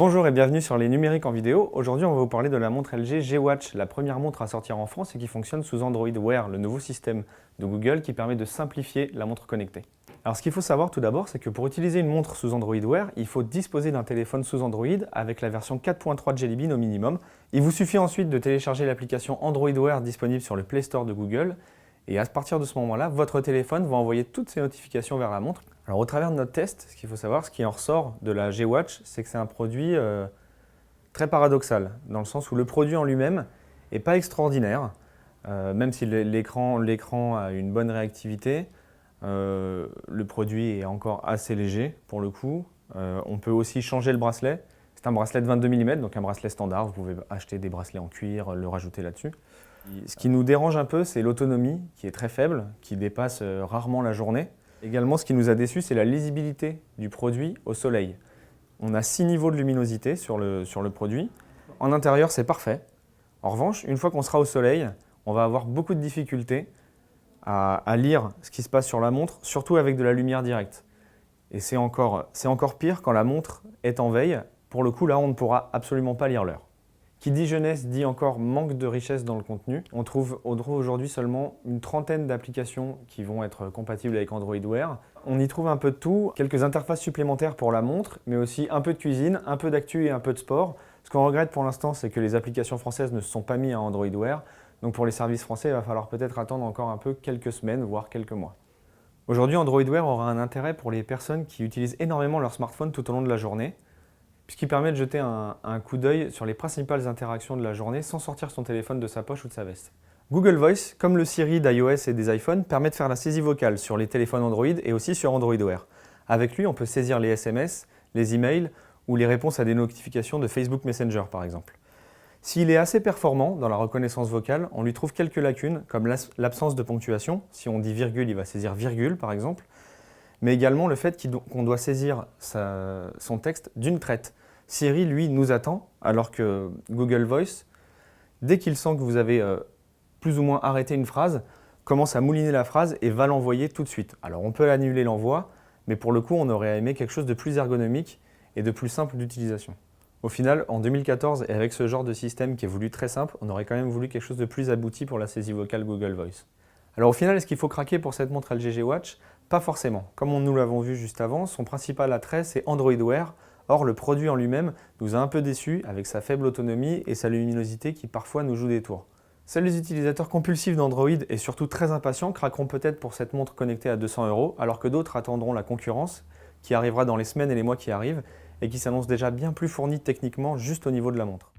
Bonjour et bienvenue sur les numériques en vidéo. Aujourd'hui, on va vous parler de la montre LG G-Watch, la première montre à sortir en France et qui fonctionne sous Android Wear, le nouveau système de Google qui permet de simplifier la montre connectée. Alors ce qu'il faut savoir tout d'abord, c'est que pour utiliser une montre sous Android Wear, il faut disposer d'un téléphone sous Android avec la version 4.3 de Jelly Bean au minimum. Il vous suffit ensuite de télécharger l'application Android Wear disponible sur le Play Store de Google et à partir de ce moment-là, votre téléphone va envoyer toutes ses notifications vers la montre. Alors au travers de notre test, ce qu'il faut savoir, ce qui en ressort de la G-Watch, c'est que c'est un produit très paradoxal, dans le sens où le produit en lui-même n'est pas extraordinaire, même si l'écran a une bonne réactivité, le produit est encore assez léger pour le coup. On peut aussi changer le bracelet. C'est un bracelet de 22 mm, donc un bracelet standard. Vous pouvez acheter des bracelets en cuir, le rajouter là-dessus. Ce qui nous dérange un peu, c'est l'autonomie qui est très faible, qui dépasse rarement la journée. Également, ce qui nous a déçus, c'est la lisibilité du produit au soleil. On a 6 niveaux de luminosité sur le produit. En intérieur, c'est parfait. En revanche, une fois qu'on sera au soleil, on va avoir beaucoup de difficultés à lire ce qui se passe sur la montre, surtout avec de la lumière directe. Et c'est encore pire quand la montre est en veille. Pour le coup, là, on ne pourra absolument pas lire l'heure. Qui dit jeunesse dit encore manque de richesse dans le contenu. On trouve aujourd'hui seulement une trentaine d'applications qui vont être compatibles avec Android Wear. On y trouve un peu de tout, quelques interfaces supplémentaires pour la montre, mais aussi un peu de cuisine, un peu d'actu et un peu de sport. Ce qu'on regrette pour l'instant, c'est que les applications françaises ne se sont pas mises à Android Wear. Donc pour les services français, il va falloir peut-être attendre encore un peu quelques semaines, voire quelques mois. Aujourd'hui, Android Wear aura un intérêt pour les personnes qui utilisent énormément leur smartphone tout au long de la journée, puisqu'il permet de jeter un coup d'œil sur les principales interactions de la journée sans sortir son téléphone de sa poche ou de sa veste. Google Voice, comme le Siri d'iOS et des iPhones, permet de faire la saisie vocale sur les téléphones Android et aussi sur Android Wear. Avec lui, on peut saisir les SMS, les emails ou les réponses à des notifications de Facebook Messenger par exemple. S'il est assez performant dans la reconnaissance vocale, on lui trouve quelques lacunes comme l'absence de ponctuation. Si on dit virgule, il va saisir virgule par exemple. Mais également le fait qu'on doit saisir son texte d'une traite. Siri, lui, nous attend, alors que Google Voice, dès qu'il sent que vous avez plus ou moins arrêté une phrase, commence à mouliner la phrase et va l'envoyer tout de suite. Alors on peut annuler l'envoi, mais pour le coup, on aurait aimé quelque chose de plus ergonomique et de plus simple d'utilisation. Au final, en 2014, et avec ce genre de système qui est voulu très simple, on aurait quand même voulu quelque chose de plus abouti pour la saisie vocale Google Voice. Alors au final, est-ce qu'il faut craquer pour cette montre LG G-Watch ? Pas forcément. Comme nous l'avons vu juste avant, son principal attrait, c'est Android Wear. Or, le produit en lui-même nous a un peu déçus avec sa faible autonomie et sa luminosité qui parfois nous joue des tours. Seuls les utilisateurs compulsifs d'Android et surtout très impatients craqueront peut-être pour cette montre connectée à 200 €, alors que d'autres attendront la concurrence qui arrivera dans les semaines et les mois qui arrivent et qui s'annonce déjà bien plus fournie techniquement juste au niveau de la montre.